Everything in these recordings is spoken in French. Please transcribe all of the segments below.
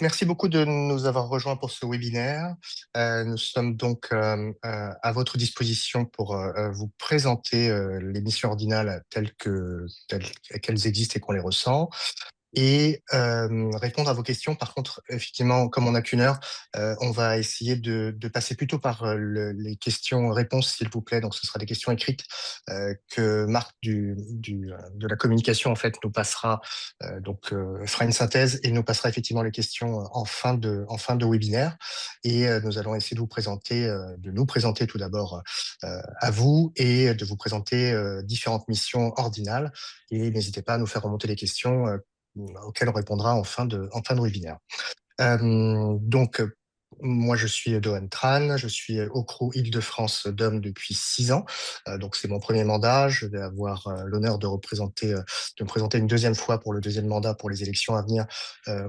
Donc, merci beaucoup de nous avoir rejoints pour ce webinaire. Nous sommes donc à votre disposition pour vous présenter les missions ordinales telles qu'elles existent et qu'on les ressent, et répondre à vos questions. Par contre, effectivement, comme on n'a qu'une heure, on va essayer de passer plutôt par les questions-réponses, s'il vous plaît. Donc, ce sera des questions écrites que Marc de la communication, en fait, nous passera, fera une synthèse et nous passera effectivement les questions en fin de webinaire. Et nous allons essayer de nous présenter tout d'abord à vous et de vous présenter différentes missions ordinales. Et n'hésitez pas à nous faire remonter les questions auquel on répondra en fin de webinaire. Moi, je suis Dohan Tran, je suis au CRO Île-de-France DOM depuis 6 ans. Donc, c'est mon premier mandat. Je vais avoir l'honneur de me présenter une deuxième fois pour le deuxième mandat pour les élections à venir,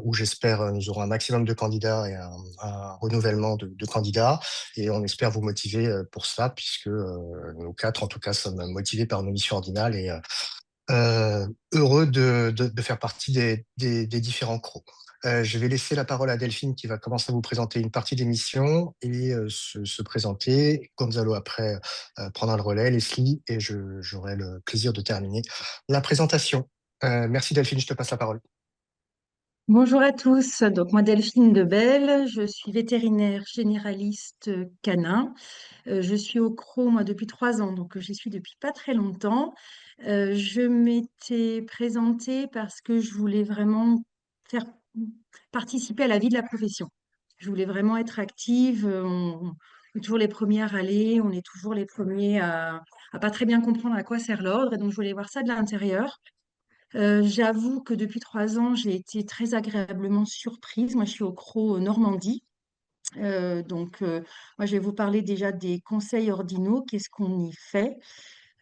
où j'espère nous aurons un maximum de candidats et un renouvellement de candidats. Et on espère vous motiver pour ça, puisque nous quatre, en tout cas, sommes motivés par nos missions ordinales et heureux de faire partie des différents CRO. Je vais laisser la parole à Delphine qui va commencer à vous présenter une partie des missions et se présenter. Gonzalo après prendra le relais, Leslie, et j'aurai le plaisir de terminer la présentation. Merci Delphine, je te passe la parole. Bonjour à tous, donc moi Delphine Debelle, je suis vétérinaire généraliste canin. Je suis au CRO moi depuis 3 ans, donc j'y suis depuis pas très longtemps. Je m'étais présentée parce que je voulais vraiment faire participer à la vie de la profession. Je voulais vraiment être active. On est toujours les premiers à râler, on est toujours les premiers à pas très bien comprendre à quoi sert l'ordre, et donc je voulais voir ça de l'intérieur. J'avoue que depuis 3 ans, j'ai été très agréablement surprise. Moi, je suis au CRO Normandie. Moi, je vais vous parler déjà des conseils ordinaux. Qu'est-ce qu'on y fait?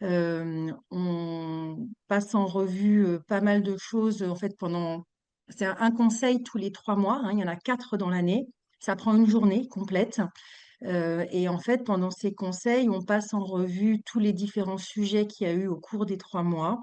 On passe en revue pas mal de choses. En fait, c'est un conseil tous les 3 mois, hein. Il y en a 4 dans l'année. Ça prend une journée complète. Et en fait, pendant ces conseils, on passe en revue tous les différents sujets qu'il y a eu au cours des 3 mois.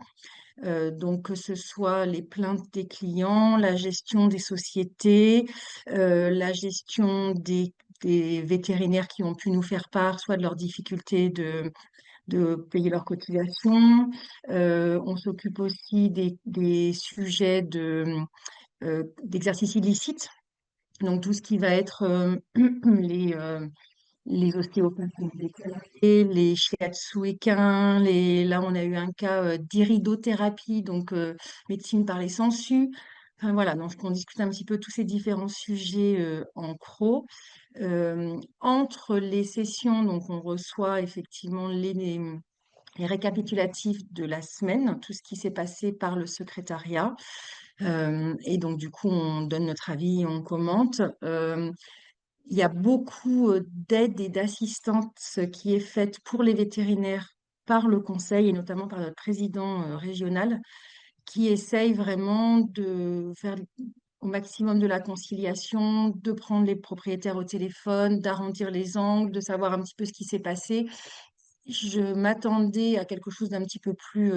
Donc, que ce soit les plaintes des clients, la gestion des sociétés, la gestion des vétérinaires qui ont pu nous faire part soit de leurs difficultés de payer leurs cotisations. On s'occupe aussi des sujets d'exercice illicite, donc tout ce qui va être les, les ostéopathes déclarés, les shiatsu équins, là on a eu un cas d'iridothérapie, donc médecine par les sangsues. Enfin voilà, donc on discute un petit peu tous ces différents sujets en CRO. Entre les sessions, donc on reçoit effectivement les récapitulatifs de la semaine, tout ce qui s'est passé par le secrétariat. Et donc du coup, on donne notre avis, on commente. Il y a beaucoup d'aide et d'assistance qui est faite pour les vétérinaires par le conseil et notamment par notre président régional qui essaye vraiment de faire au maximum de la conciliation, de prendre les propriétaires au téléphone, d'arrondir les angles, de savoir un petit peu ce qui s'est passé. Je m'attendais à quelque chose d'un petit peu plus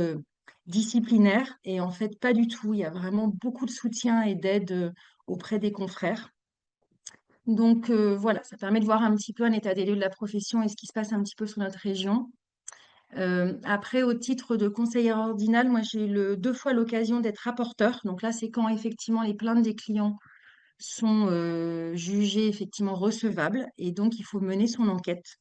disciplinaire et en fait pas du tout. Il y a vraiment beaucoup de soutien et d'aide auprès des confrères. Donc voilà, ça permet de voir un petit peu un état des lieux de la profession et ce qui se passe un petit peu sur notre région. Après, au titre de conseillère ordinale, moi j'ai 2 fois l'occasion d'être rapporteur. Donc là, c'est quand effectivement les plaintes des clients sont jugées effectivement recevables et donc il faut mener son enquête.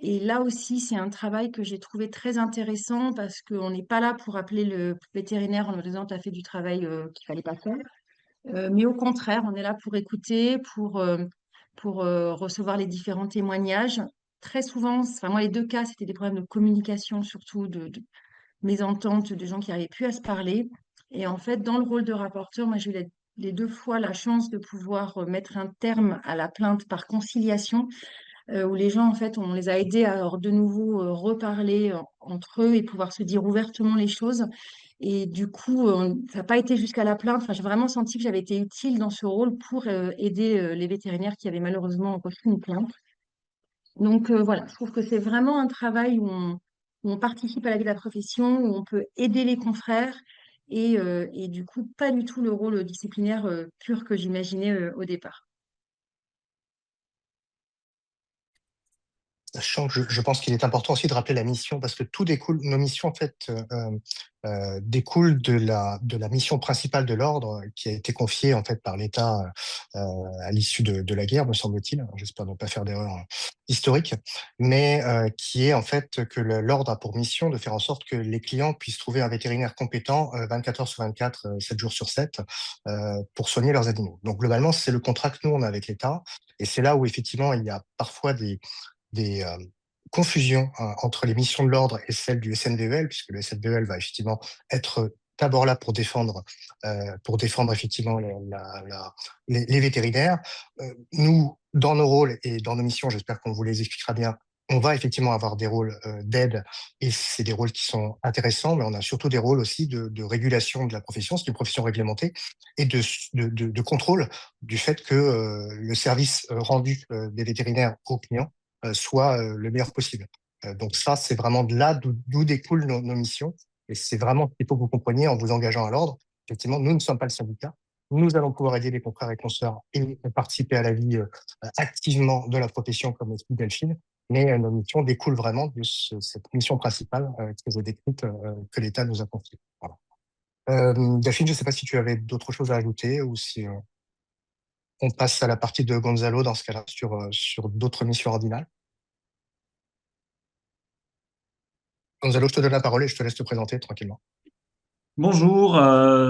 Et là aussi, c'est un travail que j'ai trouvé très intéressant parce qu'on n'est pas là pour appeler le vétérinaire en lui disant tu as fait du travail qu'il fallait pas faire. Mais au contraire, on est là pour écouter, pour recevoir les différents témoignages. Très souvent, enfin, moi, les 2 cas, c'était des problèmes de communication, surtout de mésentente, de gens qui n'arrivaient plus à se parler. Et en fait, dans le rôle de rapporteur, moi, j'ai eu les 2 fois la chance de pouvoir mettre un terme à la plainte par conciliation, où les gens, en fait, on les a aidés à de nouveau reparler entre eux et pouvoir se dire ouvertement les choses. Et du coup, ça n'a pas été jusqu'à la plainte. Enfin, j'ai vraiment senti que j'avais été utile dans ce rôle pour aider les vétérinaires qui avaient malheureusement reçu une plainte. Donc voilà, je trouve que c'est vraiment un travail où on participe à la vie de la profession, où on peut aider les confrères et du coup, pas du tout le rôle disciplinaire pur que j'imaginais au départ. Sachant que je pense qu'il est important aussi de rappeler la mission parce que tout découle, nos missions en fait découlent de la mission principale de l'ordre qui a été confiée en fait par l'État à l'issue de la guerre, me semble-t-il. J'espère ne pas faire d'erreur historique, mais qui est en fait que l'ordre a pour mission de faire en sorte que les clients puissent trouver un vétérinaire compétent 24 heures sur 24, 7 jours sur 7 pour soigner leurs animaux. Donc globalement, c'est le contrat que nous on a avec l'État et c'est là où effectivement il y a parfois des confusions entre les missions de l'ordre et celles du SNVEL, puisque le SNVEL va effectivement être d'abord là pour défendre effectivement les vétérinaires. Nous, dans nos rôles et dans nos missions, j'espère qu'on vous les expliquera bien, on va effectivement avoir des rôles d'aide et c'est des rôles qui sont intéressants, mais on a surtout des rôles aussi de régulation de la profession, c'est une profession réglementée, et de contrôle du fait que le service rendu des vétérinaires aux clients soit le meilleur possible. Donc ça, c'est vraiment de là d'où découlent nos missions. Et c'est vraiment ce qu'il faut que vous compreniez en vous engageant à l'ordre. Effectivement, nous ne sommes pas le syndicat. Nous allons pouvoir aider les confrères et consoeurs et participer à la vie activement de la profession, comme l'explique Delphine. Mais nos missions découlent vraiment de cette mission principale que j'ai décrite, que l'État nous a confiée. Voilà. Delphine, je ne sais pas si tu avais d'autres choses à ajouter ou si on passe à la partie de Gonzalo dans ce cas-là sur d'autres missions ordinales. Gonzalo, je te donne la parole et je te laisse te présenter tranquillement. Bonjour,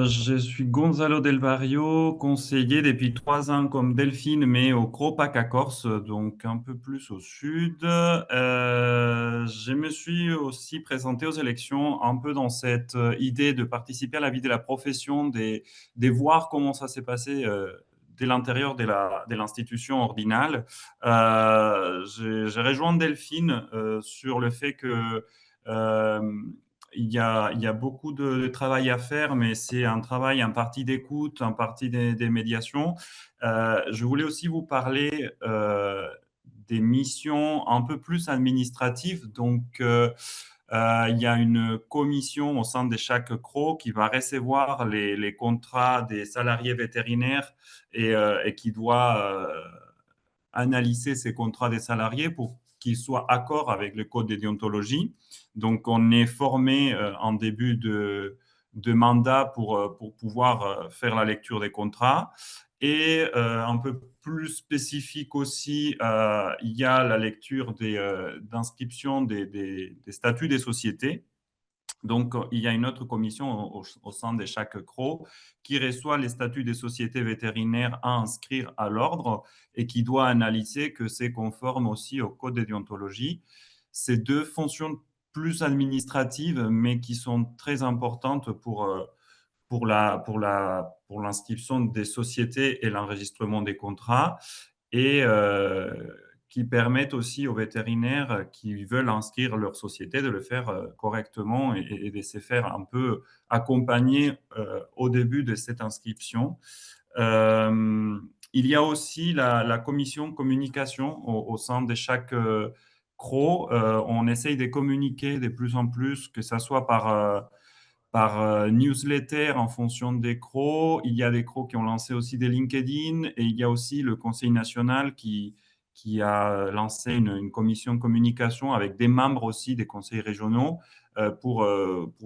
je suis Gonzalo Del Vario, conseiller depuis 3 ans comme Delphine, mais au Cropaca Corse, donc un peu plus au sud. Je me suis aussi présenté aux élections un peu dans cette idée de participer à la vie de la profession, de voir comment ça s'est passé dès l'intérieur de l'institution ordinale. J'ai rejoint Delphine sur le fait que euh, il y a beaucoup de travail à faire, mais c'est un travail en partie d'écoute, en partie des médiations. Je voulais aussi vous parler des missions un peu plus administratives. Donc, il y a une commission au sein de chaque CRO qui va recevoir les contrats des salariés vétérinaires et qui doit analyser ces contrats des salariés pour qu'ils soient accord avec le code de déontologie. Donc, on est formé en début de mandat pour pouvoir faire la lecture des contrats. Et un peu plus spécifique aussi, il y a la lecture d'inscription des statuts des sociétés. Donc, il y a une autre commission au sein de chaque CRO qui reçoit les statuts des sociétés vétérinaires à inscrire à l'ordre et qui doit analyser que c'est conforme aussi au code de déontologie. Ces deux fonctions plus administratives, mais qui sont très importantes pour l'inscription des sociétés et l'enregistrement des contrats et qui permettent aussi aux vétérinaires qui veulent inscrire leur société de le faire correctement et de se faire un peu accompagner au début de cette inscription. Euh, il y a aussi la commission communication au sein de chaque CRO. On essaye de communiquer de plus en plus, que ce soit par newsletter en fonction des CRO. Il y a des CRO qui ont lancé aussi des LinkedIn et il y a aussi le Conseil national qui a lancé une commission de communication avec des membres aussi des conseils régionaux pour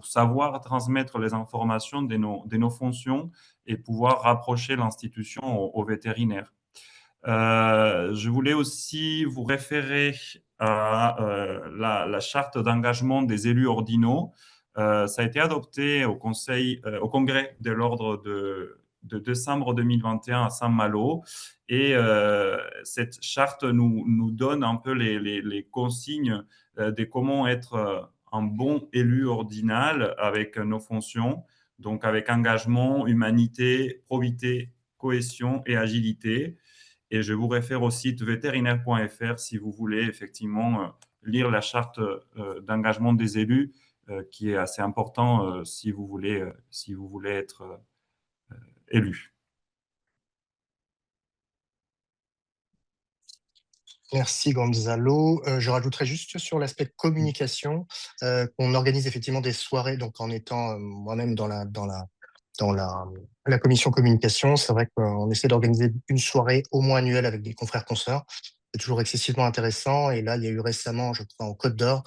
savoir transmettre les informations de nos fonctions et pouvoir rapprocher l'institution aux vétérinaires. Je voulais aussi vous référer à la charte d'engagement des élus ordinaux. Ça a été adopté au congrès de l'ordre de décembre 2021 à Saint-Malo. Et cette charte nous donne un peu les consignes de comment être un bon élu ordinal avec nos fonctions, donc avec engagement, humanité, probité, cohésion et agilité. Et je vous réfère au site vétérinaire.fr si vous voulez effectivement lire la charte d'engagement des élus, qui est assez important si vous voulez être élu. Merci Gonzalo. Je rajouterais juste sur l'aspect communication, qu'on organise effectivement des soirées, donc en étant moi-même dans la commission communication, c'est vrai qu'on essaie d'organiser une soirée au moins annuelle avec des confrères consoeurs. C'est toujours excessivement intéressant. Et là, il y a eu récemment, je crois, en Côte d'Or,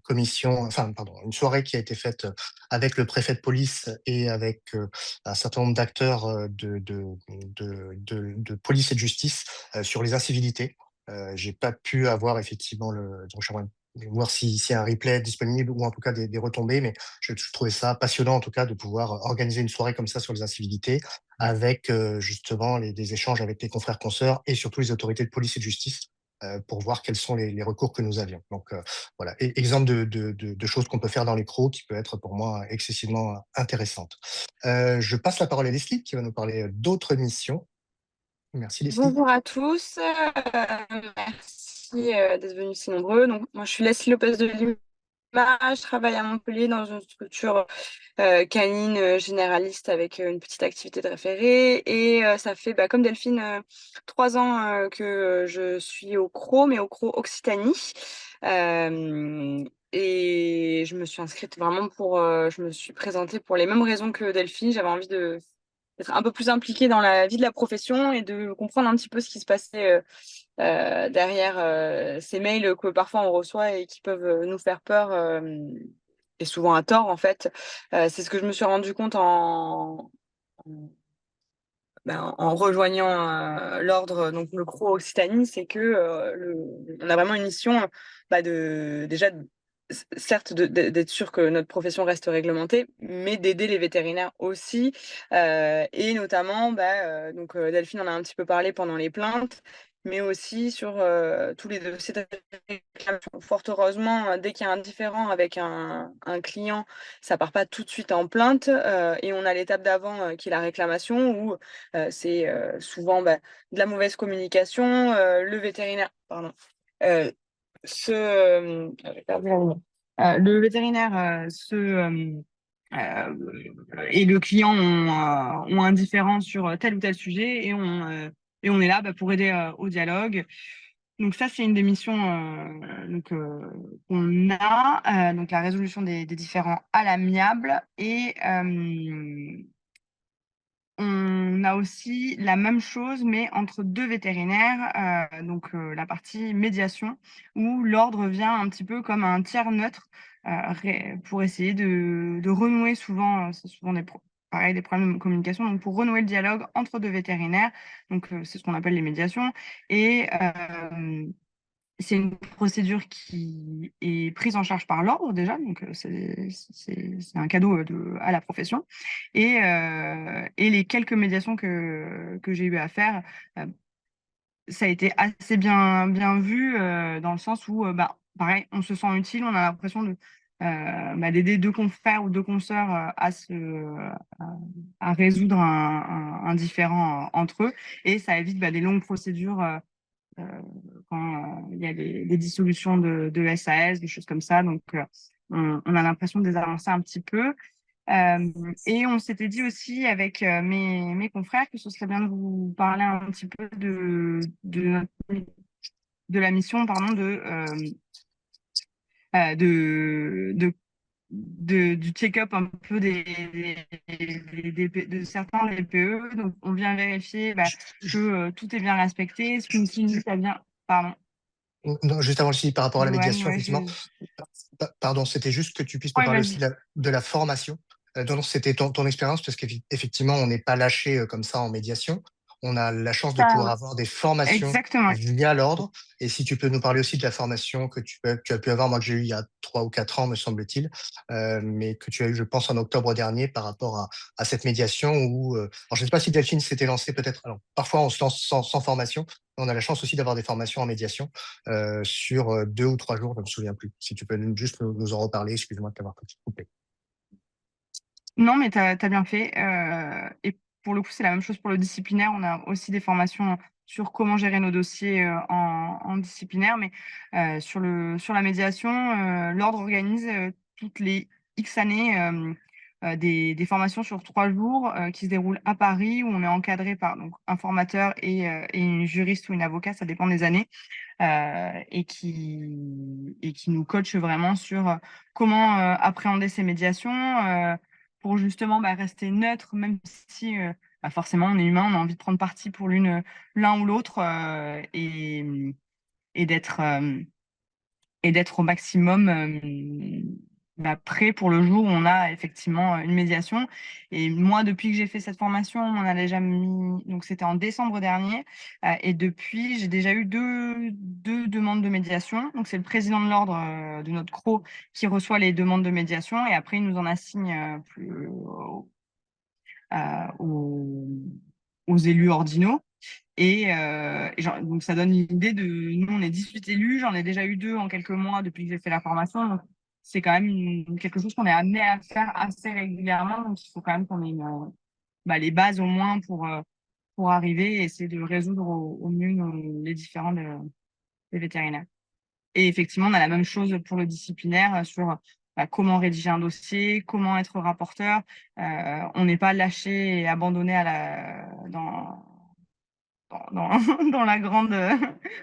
commission, enfin, pardon, une soirée qui a été faite avec le préfet de police et avec un certain nombre d'acteurs de police et de justice sur les incivilités. J'ai pas pu avoir effectivement donc j'aimerais voir s'il y a un replay disponible ou en tout cas des retombées, mais je trouvais ça passionnant en tout cas de pouvoir organiser une soirée comme ça sur les incivilités avec justement des échanges avec les confrères consoeurs et surtout les autorités de police et de justice pour voir quels sont les recours que nous avions. Donc voilà, exemple de choses qu'on peut faire dans les CRO qui peut être pour moi excessivement intéressante. Je passe la parole à Leslie qui va nous parler d'autres missions. Merci Leslie. Bonjour à tous, merci d'être venus si nombreux. Donc, moi, je suis Leslie Lopez de Lima, je travaille à Montpellier dans une structure canine généraliste avec une petite activité de référé. Et ça fait, comme Delphine, 3 ans que je suis au CRO, mais au CRO Occitanie. Et je me suis inscrite vraiment je me suis présentée pour les mêmes raisons que Delphine. J'avais envie d'être un peu plus impliquée dans la vie de la profession et de comprendre un petit peu ce qui se passait derrière ces mails que parfois on reçoit et qui peuvent nous faire peur, et souvent à tort en fait. C'est ce que je me suis rendu compte en rejoignant l'ordre, donc le CRO Occitanie, c'est que on a vraiment une mission déjà certes d'être sûr que notre profession reste réglementée, mais d'aider les vétérinaires aussi, et notamment donc Delphine en a un petit peu parlé pendant les plaintes, mais aussi sur tous les dossiers de réclamation. Fort heureusement, dès qu'il y a un différend avec un client, ça part pas tout de suite en plainte, et on a l'étape d'avant qui est la réclamation où c'est souvent de la mauvaise communication. Le vétérinaire, pardon, j'ai perdu la ligne. Le vétérinaire et le client ont un différend sur tel ou tel sujet et on est là pour aider au dialogue. Donc ça, c'est une des missions qu'on a, donc la résolution des différends à l'amiable. Et on a aussi la même chose, mais entre deux vétérinaires, donc la partie médiation, où l'ordre vient un petit peu comme un tiers neutre pour essayer de renouer souvent, c'est souvent pareil, des problèmes de communication, donc pour renouer le dialogue entre deux vétérinaires, donc c'est ce qu'on appelle les médiations. Et c'est une procédure qui est prise en charge par l'ordre déjà, donc c'est un cadeau à la profession. Et les quelques médiations que j'ai eu à faire, ça a été assez bien vu dans le sens où, pareil, on se sent utile, on a l'impression d'aider deux confrères ou deux consoeurs à résoudre un différend entre eux, et ça évite des longues procédures. Quand il y a des dissolutions de SAS, des choses comme ça. Donc, on a l'impression de les avancer un petit peu. Et on s'était dit aussi avec mes confrères que ce serait bien de vous parler un petit peu de la mission, pardon, du check-up un peu de certains DPE. Donc, on vient vérifier que tout est bien respecté, ce qu'une clinique a bien. Pardon. Non, juste avant le par rapport à la Joanne, médiation, ouais, effectivement. Pardon, c'était juste que tu puisses nous Ouais, parler aussi vas-y. de la formation. Donc, c'était ton expérience, parce qu'effectivement, on n'est pas lâché comme ça en médiation. On a la chance de pouvoir avoir des formations Exactement. via l'ordre. Et si tu peux nous parler aussi de la formation que tu as pu avoir, moi que j'ai eu il y a 3 ou 4 ans, me semble-t-il, mais que tu as eu, je pense, en octobre dernier par rapport à cette médiation où, alors je ne sais pas si Delphine s'était lancée peut-être. Alors, parfois, on se lance sans formation. On a la chance aussi d'avoir des formations en médiation sur 2 ou 3 jours, je ne me souviens plus. Si tu peux juste nous en reparler, excuse-moi de t'avoir coupé. Non, mais tu as bien fait. Et pour le coup, c'est la même chose pour le disciplinaire. On a aussi des formations sur comment gérer nos dossiers en disciplinaire. Mais sur la médiation, l'ordre organise toutes les X années des formations sur 3 jours qui se déroulent à Paris, où on est encadré par donc, un formateur et une juriste ou une avocate, ça dépend des années, et qui nous coach vraiment sur comment appréhender ces médiations pour justement rester neutre, même si forcément on est humain, on a envie de prendre parti pour l'un ou l'autre et d'être au maximum prêt pour le jour où on a effectivement une médiation. Et moi, depuis que j'ai fait cette formation, on en a déjà mis, donc c'était en décembre dernier, et depuis, j'ai déjà eu deux demandes de médiation. Donc c'est le président de l'ordre de notre CRO qui reçoit les demandes de médiation, et après il nous en assigne aux, aux élus ordinaux. Donc ça donne une idée de nous, on est 18 élus, j'en ai déjà eu 2 en quelques mois depuis que j'ai fait la formation. Donc c'est quand même quelque chose qu'on est amené à faire assez régulièrement. Donc il faut quand même qu'on ait les bases au moins pour arriver et essayer de résoudre au mieux les différends des vétérinaires. Et effectivement, on a la même chose pour le disciplinaire sur comment rédiger un dossier, comment être rapporteur. On n'est pas lâché et abandonné dans, dans la grande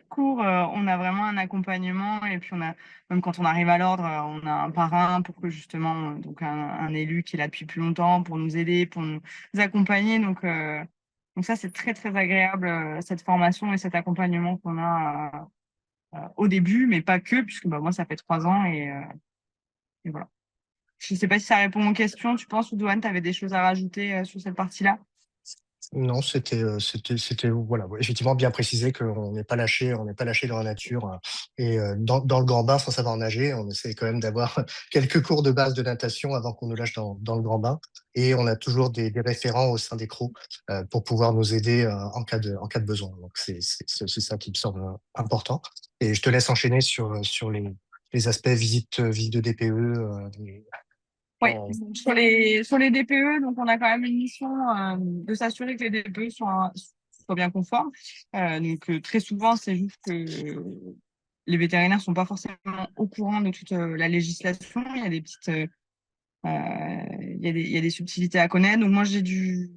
cour. On a vraiment un accompagnement, et puis même quand on arrive à l'ordre, on a un parrain pour que justement, donc un élu qui est là depuis plus longtemps pour nous aider, pour nous accompagner. Donc ça, c'est très, très agréable, cette formation et cet accompagnement qu'on a au début, mais pas que, puisque moi, ça fait 3 ans et voilà. Je ne sais pas si ça répond aux questions. Tu penses, ou Douane, tu avais des choses à rajouter sur cette partie-là? Non, c'était voilà, ouais, effectivement bien précisé qu'on n'est pas lâché, on n'est pas lâché dans la nature, et dans le grand bain sans savoir nager, on essaie quand même d'avoir quelques cours de base de natation avant qu'on nous lâche dans le grand bain, et on a toujours des référents au sein des CRO pour pouvoir nous aider en cas de besoin. Donc c'est aussi ça qui me semble important, et je te laisse enchaîner sur les aspects visite de DPE. Oui, en- sur les DPE, donc on a quand même une mission de s'assurer que les DPE soient bien conformes. Très souvent, c'est juste que les vétérinaires sont pas forcément au courant de toute la législation. Il y a des petites, il y a des subtilités à connaître. Donc moi, j'ai dû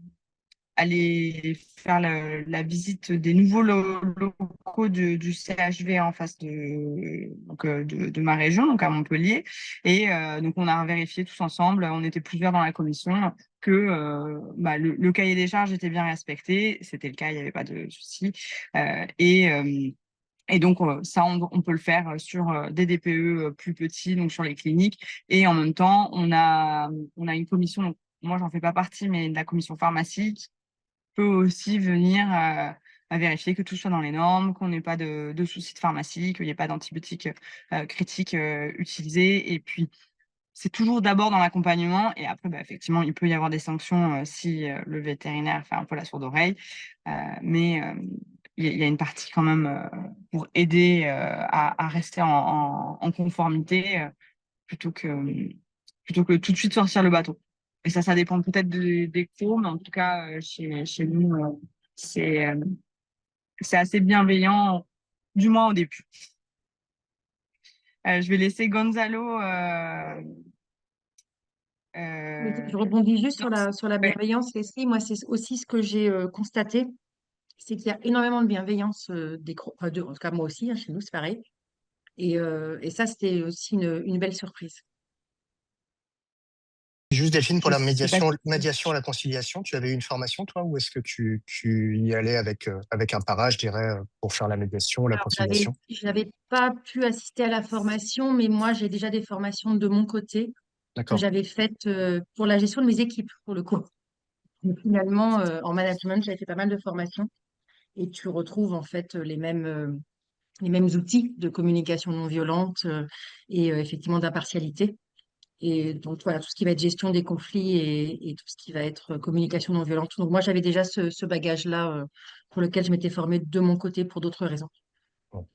aller faire la visite des nouveaux locaux du CHV en face de ma région, donc à Montpellier. Et donc, on a vérifié tous ensemble, on était plusieurs dans la commission, que le cahier des charges était bien respecté. C'était le cas, il n'y avait pas de souci. Et donc, ça, on peut le faire sur des DPE plus petits, donc sur les cliniques. Et en même temps, on a une commission, donc moi, j'en fais pas partie, mais de la commission pharmacie peut aussi venir à vérifier que tout soit dans les normes, qu'on n'ait pas de soucis de pharmacie, qu'il n'y ait pas d'antibiotiques critiques utilisés. Et puis, c'est toujours d'abord dans l'accompagnement. Et après, effectivement, il peut y avoir des sanctions si le vétérinaire fait un peu la sourde oreille. Mais il y a une partie quand même pour aider à rester en conformité plutôt que tout de suite sortir le bateau. Et ça dépend peut-être des cours, mais en tout cas, chez nous, c'est c'est assez bienveillant, du moins au début. Je vais laisser Gonzalo. Oui, Euh, je rebondis juste sur la ouais. bienveillance, Leslie. Moi, c'est aussi ce que j'ai constaté, c'est qu'il y a énormément de bienveillance en tout cas moi aussi, hein, chez nous, c'est pareil. Et ça, c'était aussi une belle surprise. Juste Delphine, pour Je la sais pas médiation à la conciliation, tu avais eu une formation, toi, ou est-ce que tu y allais avec un para, je dirais, pour faire la médiation ou la Alors, conciliation? je n'avais pas pu assister à la formation, mais moi, j'ai déjà des formations de mon côté que D'accord. j'avais faites pour la gestion de mes équipes, pour le coup. Donc, finalement, en management, j'avais fait pas mal de formations et tu retrouves en fait les mêmes outils de communication non violente et effectivement d'impartialité. Et donc, voilà, tout ce qui va être gestion des conflits et tout ce qui va être communication non violente. Donc, moi, j'avais déjà ce bagage-là pour lequel je m'étais formée de mon côté pour d'autres raisons. Bon.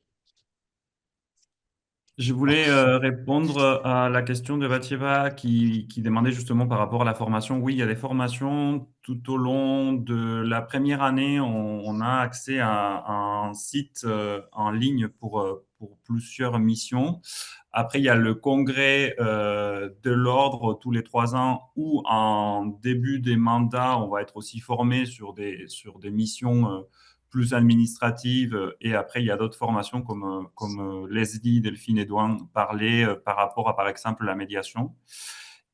Je voulais répondre à la question de Vatieva qui demandait justement par rapport à la formation. Oui, il y a des formations tout au long de la première année. On a accès à un site en ligne pour plusieurs missions. Après, il y a le congrès de l'ordre tous les 3 ans où en début des mandats, on va être aussi formé sur des missions plus administrative. Et après, il y a d'autres formations comme Leslie, Delphine et Douane parlaient par rapport à, par exemple, la médiation.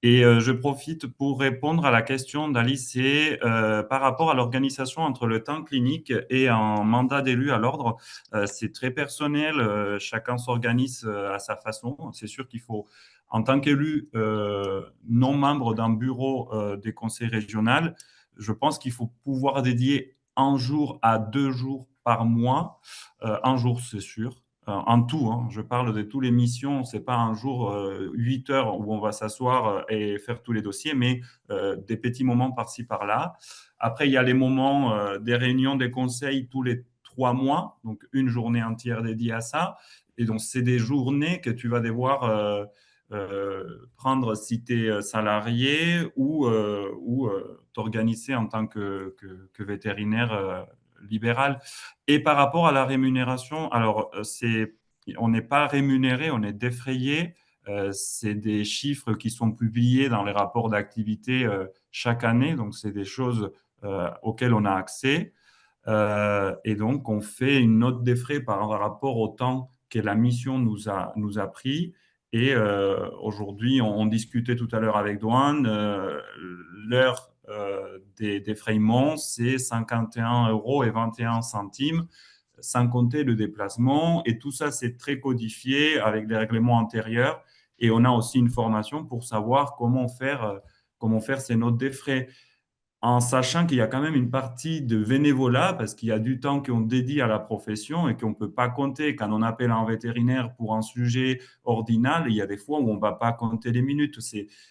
Et je profite pour répondre à la question d'Alice, c'est par rapport à l'organisation entre le temps clinique et un mandat d'élu à l'ordre, c'est très personnel, chacun s'organise à sa façon. C'est sûr qu'il faut, en tant qu'élu non membre d'un bureau des conseils régionaux, je pense qu'il faut pouvoir dédier 1 jour à 2 jours par mois. Un jour, c'est sûr. En tout, hein, je parle de toutes les missions. C'est pas un jour, 8 heures où on va s'asseoir et faire tous les dossiers, mais des petits moments par-ci, par-là. Après, il y a les moments des réunions des conseils tous les 3 mois, donc une journée entière dédiée à ça. Et donc, c'est des journées que tu vas devoir prendre si tu es salarié ou t'organiser en tant que vétérinaire libéral. Et par rapport à la rémunération, alors on n'est pas rémunéré, on est défrayé. C'est des chiffres qui sont publiés dans les rapports d'activité chaque année, donc c'est des choses auxquelles on a accès. Et donc, on fait une note des frais par rapport au temps que la mission nous a pris. Et aujourd'hui, on discutait tout à l'heure avec Douane, l'heure des défraiements, c'est 51 € et 21 centimes, sans compter le déplacement. Et tout ça, c'est très codifié avec des règlements antérieurs. Et on a aussi une formation pour savoir comment faire ces notes des frais en sachant qu'il y a quand même une partie de bénévolat parce qu'il y a du temps qu'on dédie à la profession et qu'on ne peut pas compter. Quand on appelle un vétérinaire pour un sujet ordinal, il y a des fois où on ne va pas compter les minutes.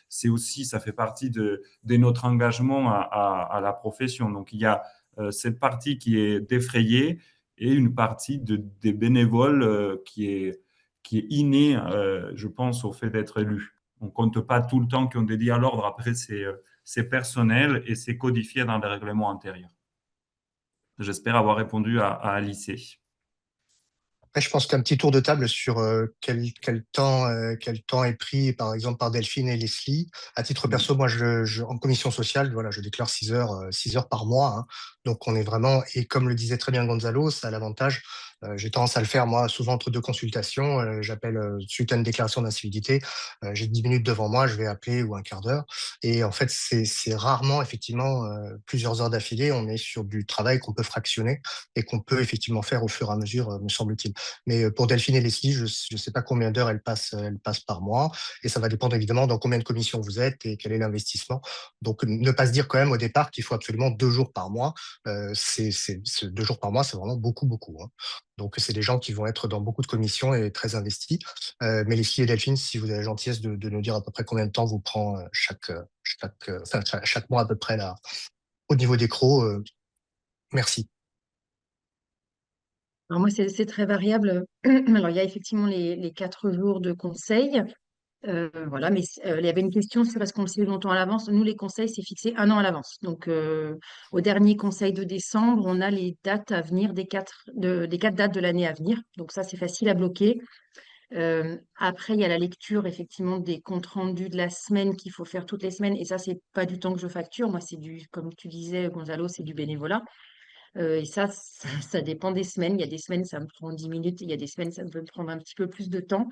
C'est aussi, ça fait partie de notre engagement à la profession. Donc, il y a cette partie qui est défrayée et une partie des bénévoles qui est innée, je pense, au fait d'être élu. On ne compte pas tout le temps qu'on dédie à l'ordre. Après, c'est personnel et c'est codifié dans les règlements antérieurs. J'espère avoir répondu à Alice. Après, je pense qu'un petit tour de table sur quel temps est pris, par exemple, par Delphine et Leslie. À titre perso, moi, en commission sociale, voilà, je déclare 6 heures par mois, hein. Donc, on est vraiment, et comme le disait très bien Gonzalo, ça a l'avantage, j'ai tendance à le faire, moi, souvent entre deux consultations. J'appelle suite à une déclaration d'incivilité, j'ai 10 minutes devant moi, je vais appeler ou un quart d'heure. Et en fait, c'est rarement, effectivement, plusieurs heures d'affilée. On est sur du travail qu'on peut fractionner et qu'on peut effectivement faire au fur et à mesure, me semble-t-il. Mais pour Delphine et Leslie, je ne sais pas combien d'heures elles passent par mois. Et ça va dépendre évidemment dans combien de commissions vous êtes et quel est l'investissement. Donc, ne pas se dire quand même au départ qu'il faut absolument 2 jours par mois. 2 jours par mois, c'est vraiment beaucoup, beaucoup, hein. Donc, c'est des gens qui vont être dans beaucoup de commissions et très investis. Mais Leslie et Delphine, si vous avez la gentillesse de nous dire à peu près combien de temps vous prend chaque mois à peu près là, au niveau des crocs, merci. Alors moi, c'est très variable. Alors, il y a effectivement les 4 jours de conseil. Voilà, mais il y avait une question, c'est parce qu'on le sait longtemps à l'avance. Nous, les conseils, c'est fixé 1 an à l'avance. Donc, au dernier conseil de décembre, on a les dates à venir des 4 dates de l'année à venir. Donc, ça, c'est facile à bloquer. Après, il y a la lecture, effectivement, des comptes rendus de la semaine qu'il faut faire toutes les semaines. Et ça, c'est pas du temps que je facture. Moi, comme tu disais, Gonzalo, c'est du bénévolat. Et ça dépend des semaines. Il y a des semaines, ça me prend 10 minutes. Il y a des semaines, ça peut me prendre un petit peu plus de temps.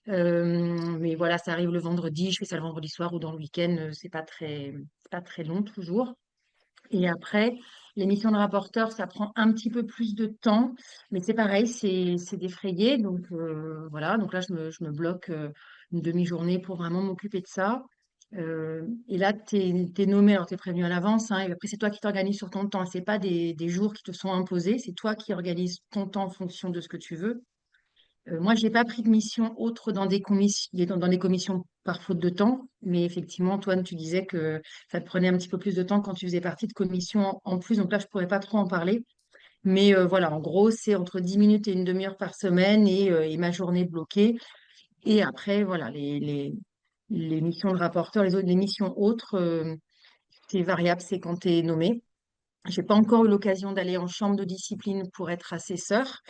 Mais voilà, ça arrive le vendredi. Je fais ça le vendredi soir ou dans le week-end. C'est pas très long toujours. Et après, l'émission de rapporteur, ça prend un petit peu plus de temps. Mais c'est pareil, c'est défrayé. Donc voilà, donc là, je me bloque une demi-journée pour vraiment m'occuper de ça. Et là, tu es nommé, alors tu es prévenu à l'avance, hein, et après, c'est toi qui t'organises sur ton temps. C'est pas des jours qui te sont imposés, c'est toi qui organises ton temps en fonction de ce que tu veux. Moi, je n'ai pas pris de mission autre dans des commissions par faute de temps, mais effectivement, Antoine, tu disais que ça te prenait un petit peu plus de temps quand tu faisais partie de commissions en plus, donc là, je ne pourrais pas trop en parler. Mais voilà, en gros, c'est entre 10 minutes et une demi-heure par semaine et ma journée bloquée. Et après, voilà, les missions de rapporteur, les missions autres, c'est variable, c'est quand tu es nommé. J'ai pas encore eu l'occasion d'aller en chambre de discipline pour être assesseur,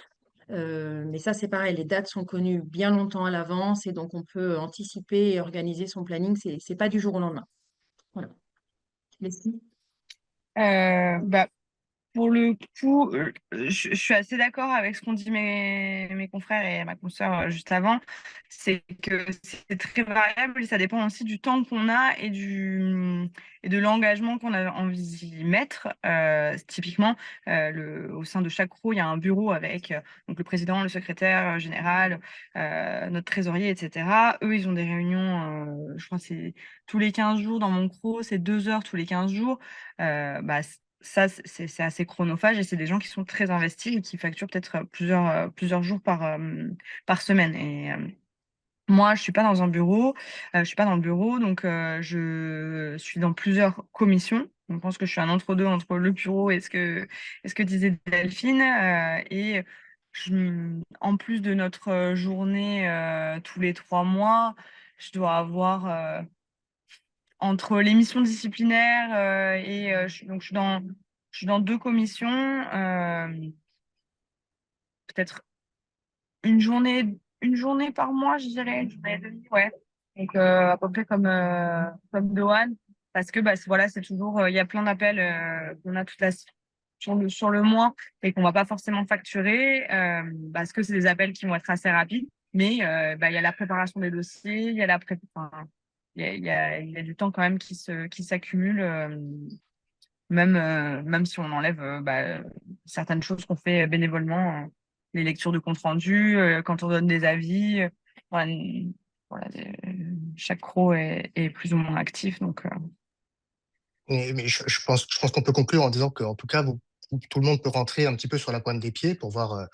mais ça, c'est pareil, les dates sont connues bien longtemps à l'avance et donc on peut anticiper et organiser son planning. C'est pas du jour au lendemain. Voilà. Leslie. Bah, pour le coup, je suis assez d'accord avec ce qu'ont dit mes confrères et ma consoeur juste avant. C'est que c'est très variable et ça dépend aussi du temps qu'on a et de l'engagement qu'on a envie d'y mettre. Typiquement, au sein de chaque crew, il y a un bureau avec donc le président, le secrétaire général, notre trésorier, etc. Eux, ils ont des réunions, je crois que c'est tous les 15 jours dans mon crew, c'est 2 heures tous les 15 jours. Bah, ça, c'est assez chronophage et c'est des gens qui sont très investis et qui facturent peut-être plusieurs jours par semaine. Et moi, je suis pas dans un bureau, je suis pas dans le bureau, donc je suis dans plusieurs commissions. Donc, je pense que je suis un entre-deux entre le bureau et ce que disait Delphine. Et en plus de notre journée tous les 3 mois, je dois avoir entre les missions disciplinaires et donc je suis dans 2 commissions, peut-être une journée par mois, je dirais, une journée et demie, ouais. Donc à peu près comme Dohan, parce que bah, voilà, c'est toujours, il y a plein d'appels qu'on a sur le mois et qu'on va pas forcément facturer parce que c'est des appels qui vont être assez rapides. Mais bah, il y a la préparation des dossiers, il y a enfin, il y a du temps quand même qui s'accumule, même si on enlève bah, certaines choses qu'on fait bénévolement, les lectures de compte rendu, quand on donne des avis, voilà, voilà, chaque CRO est plus ou moins actif. Donc, Mais je pense qu'on peut conclure en disant qu'en tout cas, tout le monde peut rentrer un petit peu sur la pointe des pieds pour voir,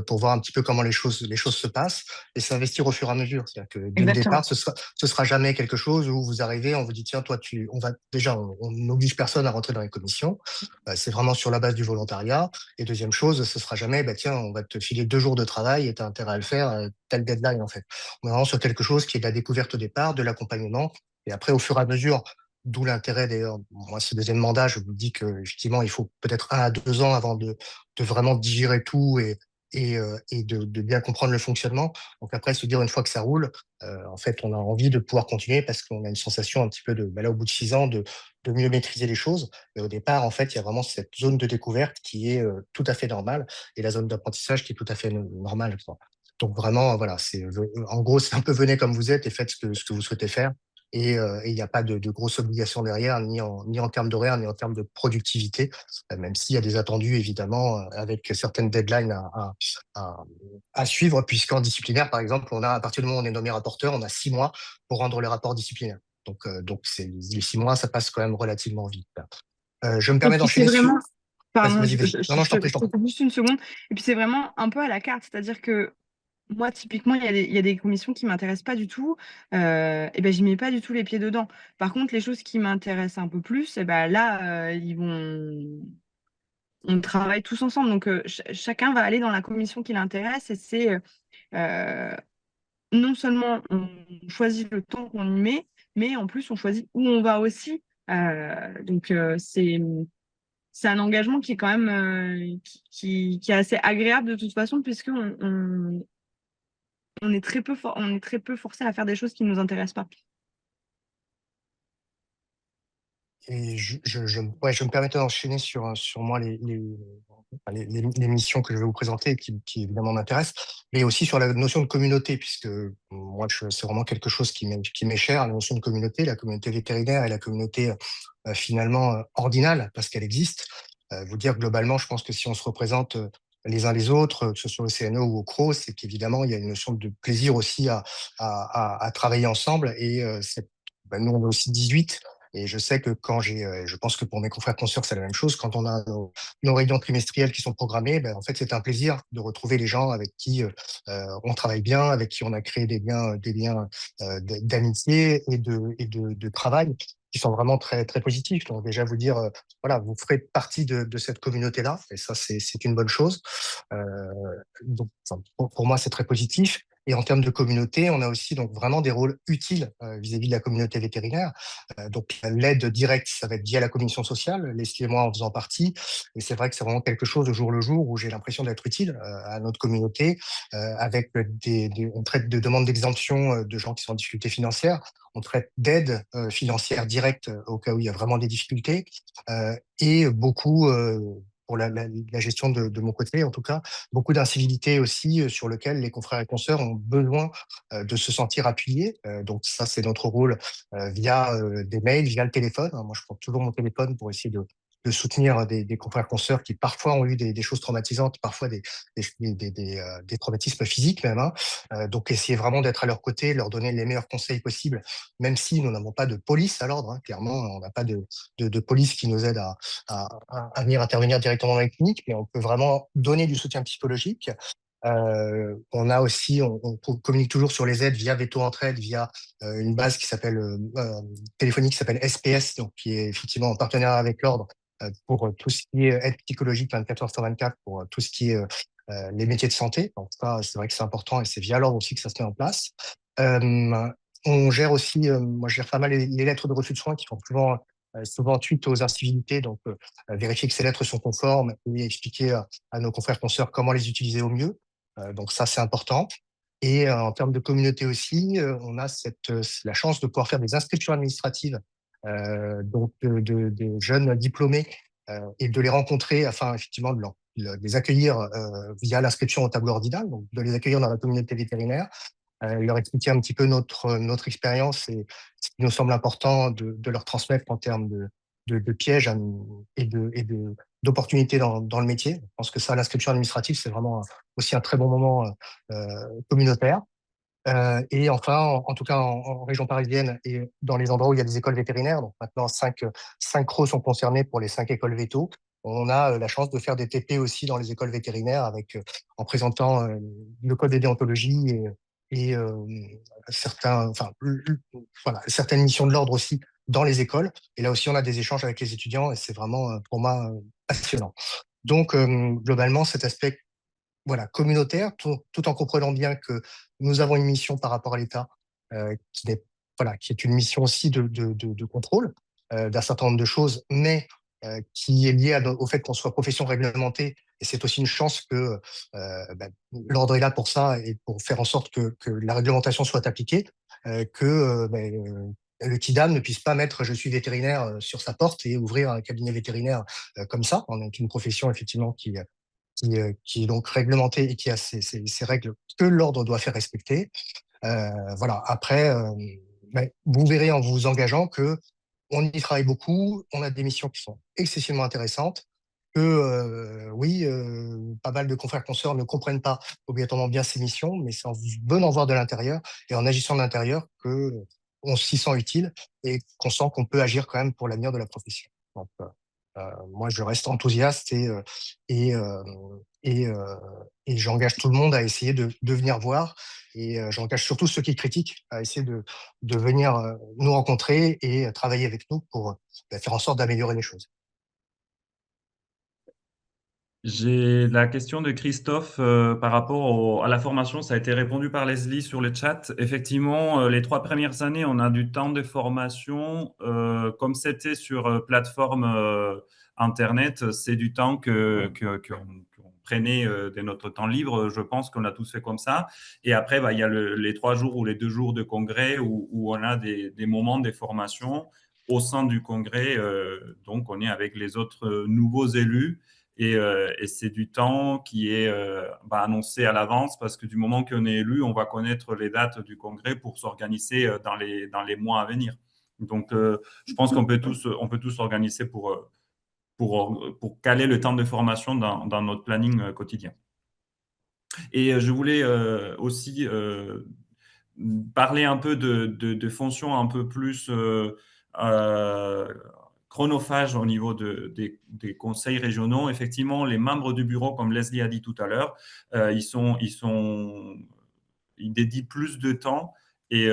pour voir un petit peu comment les choses se passent et s'investir au fur et à mesure. C'est-à-dire que dès le exactement. départ, ce sera jamais quelque chose où vous arrivez, on vous dit, tiens, toi, on n'oblige personne à rentrer dans les commissions. C'est vraiment sur la base du volontariat. Et deuxième chose, ce sera jamais, bah, tiens, on va te filer 2 jours de travail et tu as intérêt à le faire, telle deadline, en fait. On est vraiment sur quelque chose qui est de la découverte au départ, de l'accompagnement. Et après, au fur et à mesure, d'où l'intérêt d'ailleurs, moi, ce deuxième mandat, je vous dis que effectivement, il faut peut-être 1 à 2 ans avant de vraiment digérer tout et de bien comprendre le fonctionnement. Donc après, se dire une fois que ça roule, en fait, on a envie de pouvoir continuer parce qu'on a une sensation un petit peu là, au bout de 6 ans, de mieux maîtriser les choses. Mais au départ, en fait, il y a vraiment cette zone de découverte qui est tout à fait normale et la zone d'apprentissage qui est tout à fait normale, quoi. Donc vraiment, voilà, en gros, c'est un peu venez comme vous êtes et faites ce que vous souhaitez faire. Et il n'y a pas de grosses obligations derrière, ni en termes d'horaire, ni en termes de productivité, même s'il y a des attendus, évidemment, avec certaines deadlines à, à suivre, puisqu'en disciplinaire, par exemple, à partir du moment où on est nommé rapporteur, on a 6 mois pour rendre les rapports disciplinaires. Donc les 6 mois, ça passe quand même relativement vite. Je me Et permets puis c'est d'enchaîner sur... vraiment, Vas-y, pardon, vas-y, vas-y. Non, non, je t'en prie, je je t'en te prie. coupe juste une seconde. Et puis c'est vraiment un peu à la carte, c'est-à-dire que moi, typiquement, il y a des commissions qui m'intéressent pas du tout. Et ben, j'y mets pas du tout les pieds dedans. Par contre, les choses qui m'intéressent un peu plus, et ben là, on travaille tous ensemble. Donc, chacun va aller dans la commission qui l'intéresse. Et c'est euh, non seulement on choisit le temps qu'on y met, mais en plus, on choisit où on va aussi. Donc, c'est un engagement qui est quand même qui est assez agréable de toute façon, puisqu'on est on est très peu forcé à faire des choses qui ne nous intéressent pas. Et ouais, je me permettais d'enchaîner sur moi les missions que je vais vous présenter et qui évidemment m'intéressent, mais aussi sur la notion de communauté, puisque moi, c'est vraiment quelque chose qui m'est cher, la notion de communauté, la communauté vétérinaire et la communauté finalement ordinale, parce qu'elle existe. Vous dire globalement, je pense que si on se représente les uns les autres, que ce soit au CNO ou au CRO, c'est qu'évidemment, il y a une notion de plaisir aussi à travailler ensemble. Et nous, on est aussi 18. Et je sais que je pense que pour mes confrères consoeurs, c'est la même chose. Quand on a nos réunions trimestrielles qui sont programmées, en fait, c'est un plaisir de retrouver les gens avec qui on travaille bien, avec qui on a créé des liens d'amitié et de travail qui sont vraiment très, très positifs. Donc déjà vous dire, voilà, vous ferez partie de cette communauté-là, et ça, c'est une bonne chose. Donc, enfin, pour moi, c'est très positif. Et en termes de communauté, on a aussi donc vraiment des rôles utiles vis-à-vis de la communauté vétérinaire. Donc l'aide directe, ça va être via la commission sociale, Leslie et moi en faisant partie. Et c'est vrai que c'est vraiment quelque chose au jour le jour où j'ai l'impression d'être utile à notre communauté, avec on traite de demandes d'exemption de gens qui sont en difficulté financière. On traite d'aide financière directe au cas où il y a vraiment des difficultés, et beaucoup pour la gestion de mon côté, en tout cas, beaucoup d'incivilité aussi sur lequel les confrères et consoeurs ont besoin de se sentir appuyés. Donc ça, c'est notre rôle via des mails, via le téléphone. Moi, je prends toujours mon téléphone pour essayer de soutenir des confrères consoeurs qui parfois ont eu des choses traumatisantes, parfois des traumatismes physiques même. Hein. Donc essayer vraiment d'être à leur côté, leur donner les meilleurs conseils possibles, même si nous n'avons pas de police à l'ordre. Hein. Clairement, on n'a pas de police qui nous aide à venir intervenir directement dans les cliniques, mais on peut vraiment donner du soutien psychologique. On a aussi, on communique toujours sur les aides via Veto Entraide, via une base qui s'appelle téléphonique qui s'appelle SPS, donc qui est effectivement en partenariat avec l'ordre pour tout ce qui est aide psychologique 24 heures sur 24 pour tout ce qui est les métiers de santé. Donc ça, c'est vrai que c'est important et c'est via l'ordre aussi que ça se met en place. On gère aussi, moi je gère pas mal les lettres de refus de soins qui font souvent suite aux incivilités, donc vérifier que ces lettres sont conformes et expliquer à nos confrères consoeurs comment les utiliser au mieux. Donc ça, c'est important. Et en termes de communauté aussi, on a la chance de pouvoir faire des inscriptions administratives donc de jeunes diplômés et de les rencontrer afin effectivement de les accueillir via l'inscription au tableau ordinal, donc de les accueillir dans la communauté vétérinaire, leur expliquer un petit peu notre expérience et ce qui nous semble important de leur transmettre en termes de pièges d'opportunités dans le métier. Je pense que ça, l'inscription administrative, c'est vraiment aussi un très bon moment communautaire. Et enfin, en tout cas en région parisienne et dans les endroits où il y a des écoles vétérinaires, donc maintenant 5 CRO sont concernés pour les 5 écoles véto. On a la chance de faire des TP aussi dans les écoles vétérinaires avec en présentant le code de déontologie et voilà, certaines missions de l'ordre aussi dans les écoles. Et là aussi, on a des échanges avec les étudiants et c'est vraiment pour moi passionnant. Donc globalement, cet aspect voilà, communautaire, tout en comprenant bien que nous avons une mission par rapport à l'État qui est une mission aussi de contrôle d'un certain nombre de choses, mais qui est liée au fait qu'on soit profession réglementée. Et c'est aussi une chance que l'ordre est là pour ça et pour faire en sorte que la réglementation soit appliquée, le Kidam ne puisse pas mettre je suis vétérinaire sur sa porte et ouvrir un cabinet vétérinaire comme ça. On est une profession effectivement qui est donc réglementé et qui a ces règles que l'ordre doit faire respecter. Voilà. Après, vous verrez en vous engageant que on y travaille beaucoup, on a des missions qui sont excessivement intéressantes, que oui, pas mal de confrères consoeurs ne comprennent pas obligatoirement bien ces missions, mais c'est en venant voir de l'intérieur et en agissant de l'intérieur que on s'y sent utile et qu'on sent qu'on peut agir quand même pour l'avenir de la profession. Donc, moi, je reste enthousiaste et, euh, et, euh, et j'engage tout le monde à essayer de venir voir. Et j'engage surtout ceux qui critiquent à essayer de venir nous rencontrer et travailler avec nous pour faire en sorte d'améliorer les choses. J'ai la question de Christophe par rapport à la formation. Ça a été répondu par Leslie sur le chat. Effectivement, les 3 premières années, on a du temps de formation. Comme c'était sur plateforme Internet, c'est du temps qu'on prenait de notre temps libre. Je pense qu'on a tous fait comme ça. Et après, il y a les 3 jours ou les 2 jours de congrès où on a des moments de formation au sein du congrès. Donc, on est avec les autres nouveaux élus. Et c'est du temps qui est annoncé à l'avance parce que du moment qu'on est élu, on va connaître les dates du congrès pour s'organiser dans les mois à venir. Donc, je pense qu'on peut tous s'organiser pour caler le temps de formation dans notre planning quotidien. Et je voulais aussi parler un peu de fonctions un peu plus chronophages au niveau des conseils régionaux. Effectivement, les membres du bureau, comme Leslie a dit tout à l'heure, ils dédient plus de temps. Et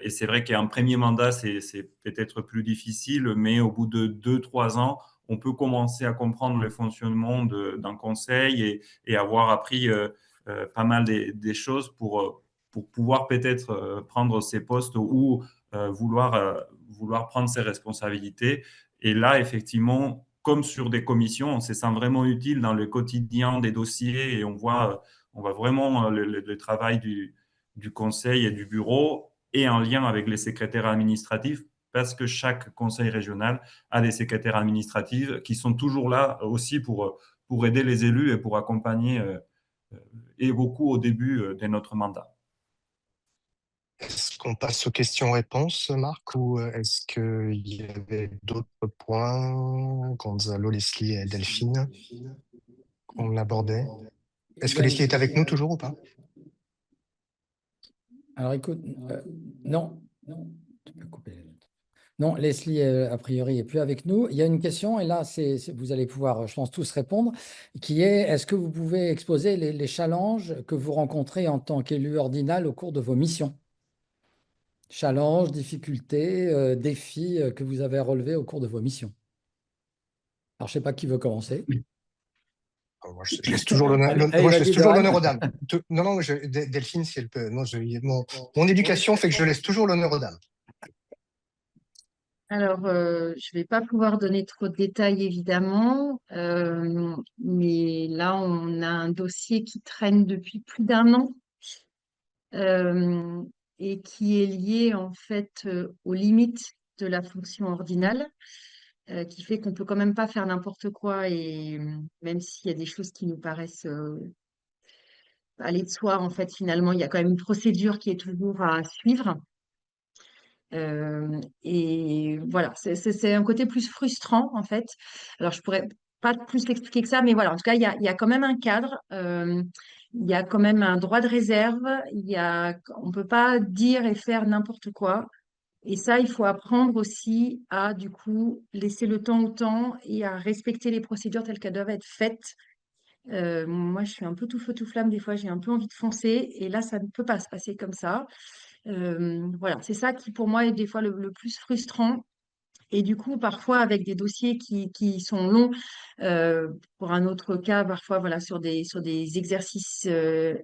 c'est vrai qu'un premier mandat, c'est peut-être plus difficile, mais au bout de 2-3 ans, on peut commencer à comprendre le fonctionnement d'un conseil et avoir appris pas mal des choses pour pouvoir peut-être prendre ces postes ou vouloir prendre ses responsabilités. Et là, effectivement, comme sur des commissions, on se sent vraiment utile dans le quotidien des dossiers et on voit vraiment le travail du conseil et du bureau et en lien avec les secrétaires administratifs parce que chaque conseil régional a des secrétaires administratifs qui sont toujours là aussi pour aider les élus et pour accompagner et beaucoup au début de notre mandat. Est-ce qu'on passe aux questions-réponses, Marc, ou est-ce qu'il y avait d'autres points, Gonzalo, Leslie et Delphine, qu'on abordait? Est-ce que Leslie est avec nous toujours ou pas? Alors écoute, non, tu peux couper. Non, Leslie, a priori, n'est plus avec nous. Il y a une question, et là, vous allez pouvoir, je pense, tous répondre, qui est, est-ce que vous pouvez exposer les challenges que vous rencontrez en tant qu'élu ordinal au cours de vos missions? Challenges, difficultés, défis que vous avez relevés au cours de vos missions. Alors, je ne sais pas qui veut commencer. Moi, je laisse toujours l'honneur. Moi, je laisse toujours l'honneur aux dames. Non, Delphine, si elle peut. Non, mon éducation fait que je laisse toujours l'honneur aux dames. Alors, je ne vais pas pouvoir donner trop de détails, évidemment, mais là, on a un dossier qui traîne depuis plus d'1 an et qui est lié, en fait, aux limites de la fonction ordinale, qui fait qu'on ne peut quand même pas faire n'importe quoi, et même s'il y a des choses qui nous paraissent aller de soi, en fait, finalement, il y a quand même une procédure qui est toujours à suivre. Et voilà, c'est un côté plus frustrant, en fait. Alors, je pourrais pas plus l'expliquer que ça, mais voilà, en tout cas, il y a quand même un cadre, il y a quand même un droit de réserve, on ne peut pas dire et faire n'importe quoi. Et ça, il faut apprendre aussi à, du coup, laisser le temps au temps et à respecter les procédures telles qu'elles doivent être faites. Moi, je suis un peu tout feu, tout flamme, des fois, j'ai un peu envie de foncer, et là, ça ne peut pas se passer comme ça. Voilà, c'est ça qui pour moi est des fois le plus frustrant. Et du coup, parfois avec des dossiers qui sont longs, pour un autre cas, parfois voilà, sur des exercices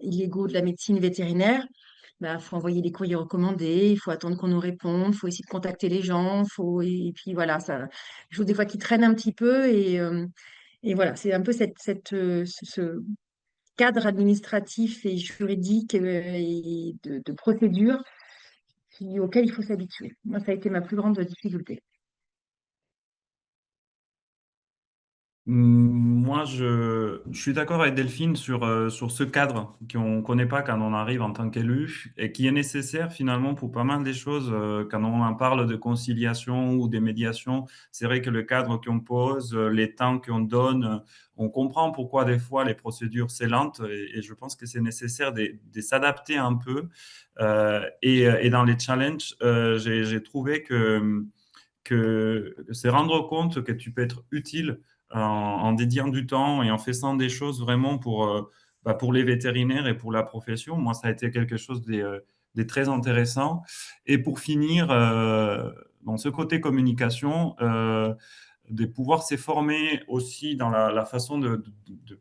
illégaux de la médecine vétérinaire, bah, faut envoyer des courriers recommandés, il faut attendre qu'on nous réponde, il faut essayer de contacter les gens, et puis voilà, ça, je trouve des fois qui traîne un petit peu, et voilà, c'est un peu ce cadre administratif et juridique et de procédure auquel il faut s'habituer. Moi, ça a été ma plus grande difficulté. Moi, je suis d'accord avec Delphine sur ce cadre qu'on ne connaît pas quand on arrive en tant qu'élu et qui est nécessaire finalement pour pas mal des choses. Quand on en parle de conciliation ou des médiations, c'est vrai que le cadre qu'on pose, les temps qu'on donne, on comprend pourquoi des fois les procédures c'est lente et je pense que c'est nécessaire de s'adapter un peu. Et dans les challenges, j'ai trouvé que c'est rendre compte que tu peux être utile en dédiant du temps et en faisant des choses vraiment pour les vétérinaires et pour la profession. Moi, ça a été quelque chose de très intéressant. Et pour finir, dans ce côté communication, de pouvoir se former aussi dans la façon de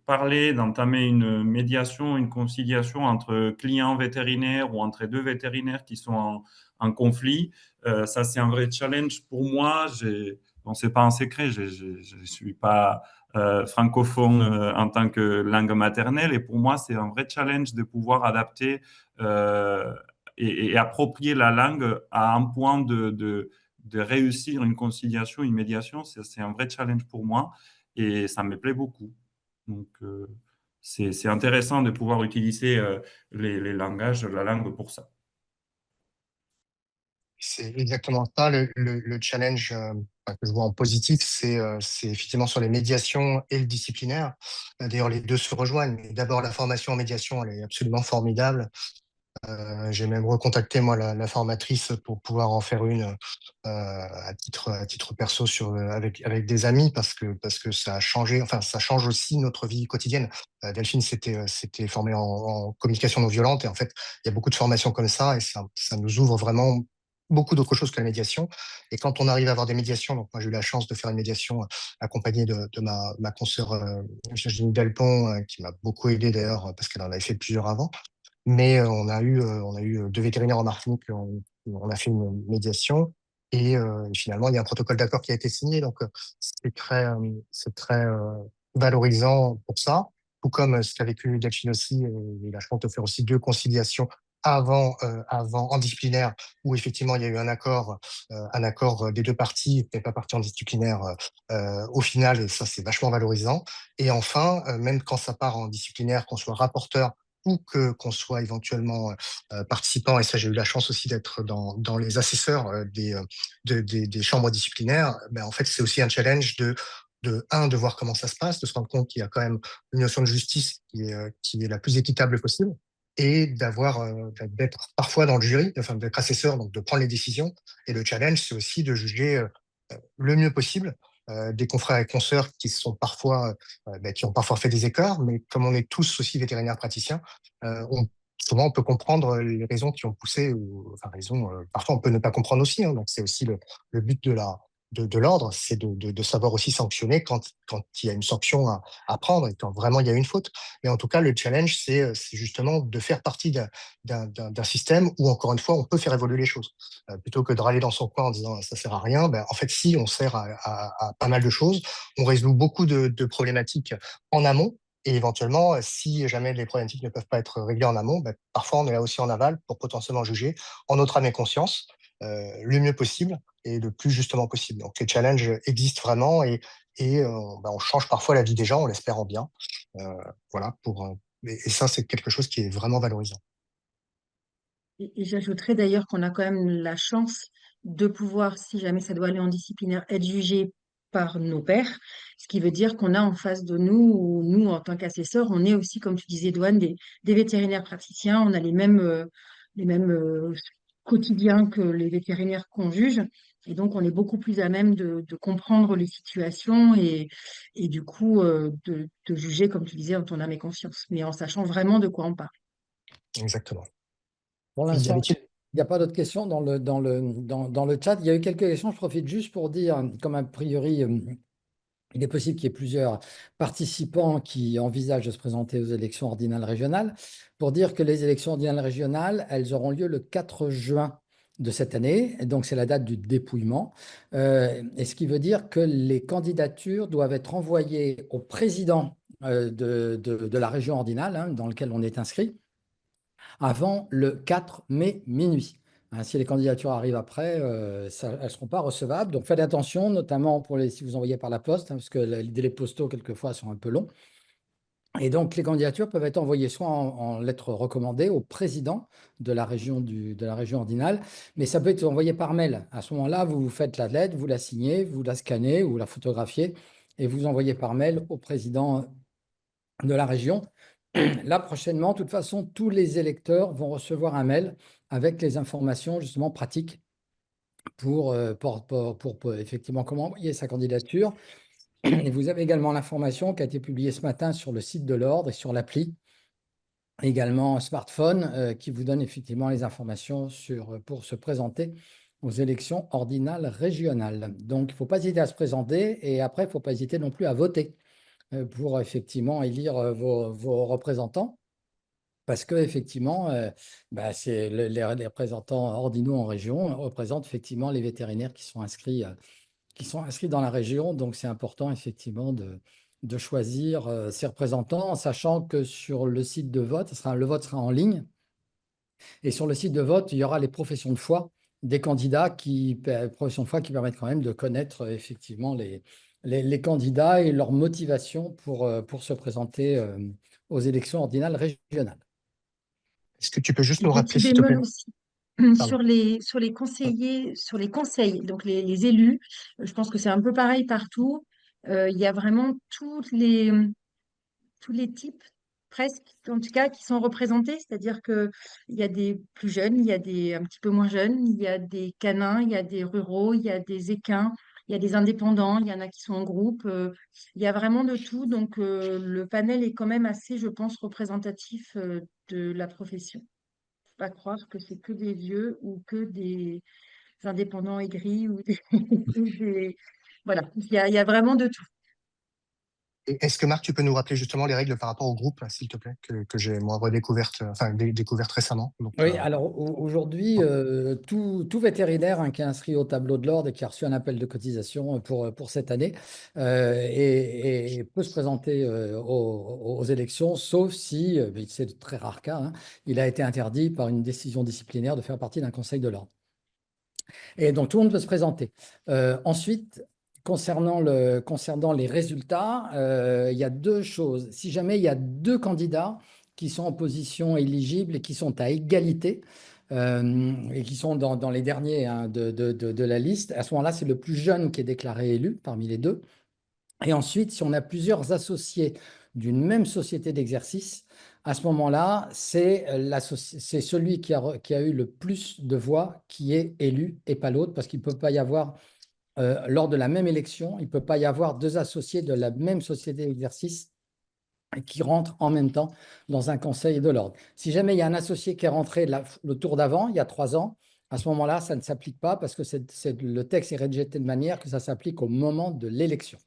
parler, d'entamer une médiation, une conciliation entre clients vétérinaires ou entre deux vétérinaires qui sont en conflit. Ça, c'est un vrai challenge pour moi. Bon, c'est pas un secret, je ne suis pas francophone en tant que langue maternelle. Et pour moi, c'est un vrai challenge de pouvoir adapter et approprier la langue à un point de réussir une conciliation, une médiation. C'est un vrai challenge pour moi et ça me plaît beaucoup. Donc, c'est intéressant de pouvoir utiliser les langages, la langue pour ça. C'est exactement ça, le challenge que je vois en positif, c'est effectivement sur les médiations et le disciplinaire. D'ailleurs, les deux se rejoignent. Mais d'abord, la formation en médiation, elle est absolument formidable. J'ai même recontacté moi la formatrice pour pouvoir en faire une à titre perso avec des amis parce que ça a changé, enfin ça change aussi notre vie quotidienne. Delphine s'était formée en communication non violente et en fait il y a beaucoup de formations comme ça et ça nous ouvre vraiment beaucoup d'autres choses que la médiation. Et quand on arrive à avoir des médiations, donc moi j'ai eu la chance de faire une médiation accompagnée de ma consoeur Virginie Delpont qui m'a beaucoup aidé d'ailleurs parce qu'elle en avait fait plusieurs avant. mais on a eu 2 vétérinaires en Martinique, on a fait une médiation et finalement, il y a un protocole d'accord qui a été signé. Donc, c'est très, valorisant pour ça. Tout comme ce qu'a vécu Delphine aussi, j'ai eu la chance de faire aussi 2 conciliations avant en disciplinaire, où effectivement il y a eu un accord des 2 parties, qui n'est pas parti en disciplinaire au final, et ça, c'est vachement valorisant. Et enfin, même quand ça part en disciplinaire, qu'on soit rapporteur ou qu'on soit éventuellement participant, et ça, j'ai eu la chance aussi d'être dans les assesseurs des chambres disciplinaires, ben, en fait, c'est aussi un challenge de voir comment ça se passe, de se rendre compte qu'il y a quand même une notion de justice qui est la plus équitable possible, et d'être parfois dans le jury, enfin d'être assesseur, donc de prendre les décisions. Et le challenge, c'est aussi de juger le mieux possible des confrères et consoeurs qui ont parfois fait des écarts, mais comme on est tous aussi vétérinaires praticiens, souvent on peut comprendre les raisons qui ont poussé, enfin parfois on peut ne pas comprendre aussi, hein. Donc c'est aussi le but de l'ordre, c'est de savoir aussi sanctionner quand il y a une sanction à prendre et quand vraiment il y a une faute. Mais en tout cas, le challenge, c'est justement de faire partie d'un système où, encore une fois, on peut faire évoluer les choses. Plutôt que de râler dans son coin en disant ça sert à rien, ben, en fait, si, on sert à pas mal de choses. On résout beaucoup de problématiques en amont. Et éventuellement, si jamais les problématiques ne peuvent pas être réglées en amont, ben, parfois on est là aussi en aval pour potentiellement juger en notre âme et conscience le mieux possible et le plus justement possible. Donc les challenges existent vraiment et ben, on change parfois la vie des gens, on l'espère en bien. Euh, voilà, et ça, c'est quelque chose qui est vraiment valorisant. Et j'ajouterais d'ailleurs qu'on a quand même la chance de pouvoir, si jamais ça doit aller en disciplinaire, être jugé par nos pairs, ce qui veut dire qu'on a en face de nous, ou nous, en tant qu'assesseurs, on est aussi, comme tu disais, Douane, des vétérinaires praticiens, on a les mêmes quotidiens que les vétérinaires qu'on juge, et donc on est beaucoup plus à même de comprendre les situations et du coup de juger, comme tu disais, en ton âme et conscience, mais en sachant vraiment de quoi on parle. Exactement. Pour Y l'instant, avait-il il n'y a pas d'autres questions dans le chat. Il y a eu quelques questions. Je profite juste pour dire, comme a priori, il est possible qu'il y ait plusieurs participants qui envisagent de se présenter aux élections ordinales régionales, pour dire que les élections ordinales régionales, elles auront lieu le 4 juin de cette année. Et donc, c'est la date du dépouillement. Et ce qui veut dire que les candidatures doivent être envoyées au président de la région ordinale, hein, dans lequel on est inscrit, avant le 4 mai minuit. Hein, si les candidatures arrivent après, elles ne seront pas recevables. Donc faites attention, notamment si vous envoyez par la poste, hein, parce que les délais postaux, quelquefois, sont un peu longs. Et donc les candidatures peuvent être envoyées soit en lettres recommandées au président de la région, de la région ordinale, mais ça peut être envoyé par mail. À ce moment-là, vous faites la lettre, vous la signez, vous la scannez ou la photographiez et vous envoyez par mail au président de la région. Là, prochainement, de toute façon, tous les électeurs vont recevoir un mail avec les informations justement pratiques pour effectivement comment envoyer sa candidature. Et vous avez également l'information qui a été publiée ce matin sur le site de l'Ordre et sur l'appli, également smartphone, qui vous donne effectivement les informations pour se présenter aux élections ordinales régionales. Donc, il ne faut pas hésiter à se présenter et après, il ne faut pas hésiter non plus à voter pour effectivement élire vos représentants. Parce qu'effectivement, les représentants ordinaux en région représentent effectivement les vétérinaires qui sont inscrits dans la région. Donc, c'est important effectivement de choisir ces représentants, en sachant que sur le site de vote, le vote sera en ligne. Et sur le site de vote, il y aura les professions de foi des candidats professions de foi qui permettent quand même de connaître effectivement les candidats et leur motivation pour se présenter aux élections ordinales régionales. Est-ce que tu peux juste Et nous rappeler, petit s'il te plaît? bémol aussi, Pardon. sur les conseillers, sur les conseils, donc les élus, je pense que c'est un peu pareil partout. Il y a vraiment tous les types, presque, en tout cas, qui sont représentés. C'est-à-dire qu'il y a des plus jeunes, il y a des un petit peu moins jeunes, il y a des canins, il y a des ruraux, il y a des équins, il y a des indépendants, il y en a qui sont en groupe. Il y a vraiment de tout. Donc, le panel est quand même assez, je pense, représentatif de la profession. Faut pas croire que c'est que des vieux ou que des indépendants aigris ou des... Voilà, il y a vraiment de tout. Et est-ce que Marc, tu peux nous rappeler justement les règles par rapport au groupe, là, s'il te plaît, que j'ai moi redécouverte, enfin découverte récemment. Donc, Oui, alors aujourd'hui, tout vétérinaire qui est inscrit au tableau de l'ordre et qui a reçu un appel de cotisation pour cette année et peut se présenter aux élections, sauf si, mais c'est de très rare cas, hein, il a été interdit par une décision disciplinaire de faire partie d'un conseil de l'ordre. Et donc, tout le monde peut se présenter. Ensuite, concernant les résultats, il y a deux choses. Si jamais il y a deux candidats qui sont en position éligible et qui sont à égalité, et qui sont dans les derniers hein, de la liste, à ce moment-là, c'est le plus jeune qui est déclaré élu parmi les deux. Et ensuite, si on a plusieurs associés d'une même société d'exercice, à ce moment-là, c'est celui qui a eu le plus de voix qui est élu et pas l'autre, parce qu'il ne peut pas y avoir, lors de la même élection, il ne peut pas y avoir deux associés de la même société d'exercice qui rentrent en même temps dans un conseil de l'ordre. Si jamais il y a un associé qui est rentré le tour d'avant, il y a 3 ans, à ce moment-là, ça ne s'applique pas parce que le texte est rédigé de manière que ça s'applique au moment de l'élection.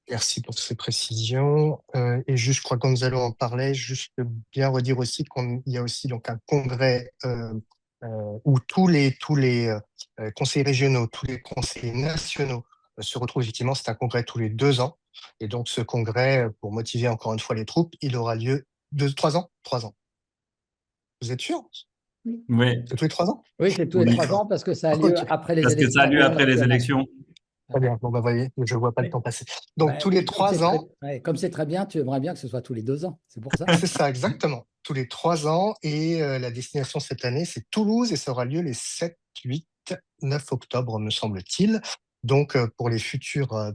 merci pour ces précisions. Et juste, je crois que Gonzalo en parlait, juste bien redire aussi qu'il y a aussi donc un congrès où tous les conseils régionaux, tous les conseils nationaux se retrouvent effectivement. C'est un congrès tous les 2 ans. Et donc, ce congrès, pour motiver encore une fois les troupes, il aura lieu 3 ans? 3 ans. Vous êtes sûr? Oui, C'est tous les 3 ans? Oui, c'est tous les 3 ans parce que ça a lieu Ok. après les parce que ça a élections lieu après les nationales. élections. Très bien. Bon, bah, voyez, je vois pas le Oui. temps passer. Donc, Bah, tous les comme 3 ans, comme c'est très bien, tu aimerais bien que ce soit tous les 2 ans. C'est pour ça. c'est ça, exactement. Tous les 3 ans. Et la destination cette année, c'est Toulouse et ça aura lieu les 7, 8, 9 octobre, me semble-t-il. Donc, pour les futurs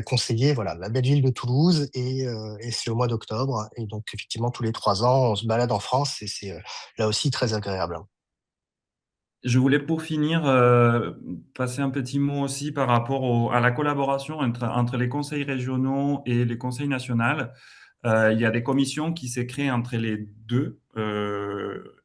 conseillers, voilà, la belle ville de Toulouse et c'est au mois d'octobre. Et donc, effectivement, tous les 3 ans, on se balade en France et c'est là aussi très agréable. Je voulais pour finir passer un petit mot aussi par rapport à la collaboration entre les conseils régionaux et les conseils nationaux. Il y a des commissions qui s'est créées entre les deux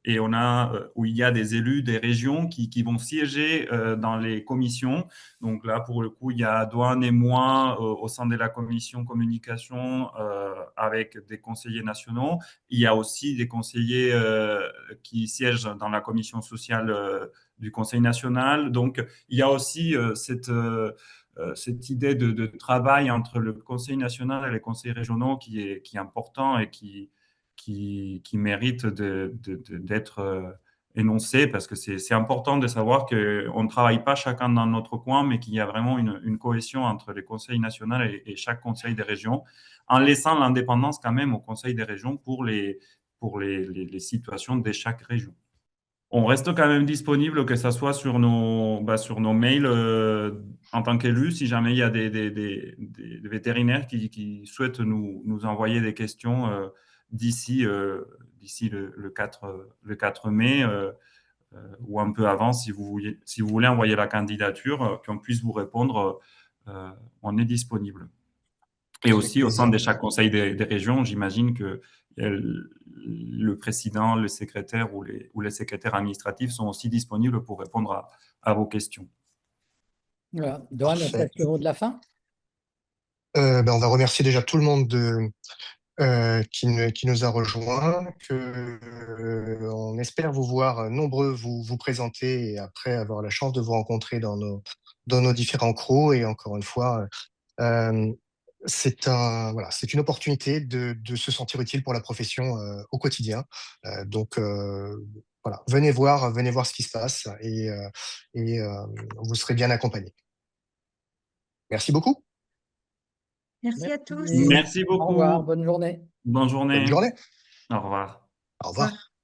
et on a où il y a des élus des régions qui vont siéger dans les commissions. Donc là, pour le coup, il y a Douane et moi au sein de la commission communication avec des conseillers nationaux. Il y a aussi des conseillers qui siègent dans la commission sociale du Conseil national. Donc, il y a aussi cette idée de travail entre le Conseil national et les conseils régionaux qui est important et qui mérite d'être énoncé parce que c'est important de savoir qu'on ne travaille pas chacun dans notre coin, mais qu'il y a vraiment une cohésion entre les conseils nationaux et chaque conseil des régions, en laissant l'indépendance quand même au conseil des régions pour les situations de chaque région. On reste quand même disponible, que ce soit sur nos mails en tant qu'élus, si jamais il y a des vétérinaires qui souhaitent nous envoyer des questions d'ici le 4 mai ou un peu avant, si vous voulez envoyer la candidature, qu'on puisse vous répondre, on est disponible. Et Avec aussi, au sein plaisir. de chaque conseil des régions, j'imagine que le président, le secrétaire ou les secrétaires administratifs sont aussi disponibles pour répondre à vos questions. Voilà. Dohan, Parfait. peut-être le mot de la fin? On va remercier déjà tout le monde qui nous a rejoints, on espère vous voir nombreux vous présenter et après avoir la chance de vous rencontrer dans nos différents CRO. Et encore une fois, c'est une opportunité de se sentir utile pour la profession au quotidien. Voilà, venez voir ce qui se passe et vous serez bien accompagnés. Merci beaucoup. Merci à tous. Merci Au revoir, beaucoup. bonne journée. Bonne journée. Bonne journée. Au revoir. Au revoir.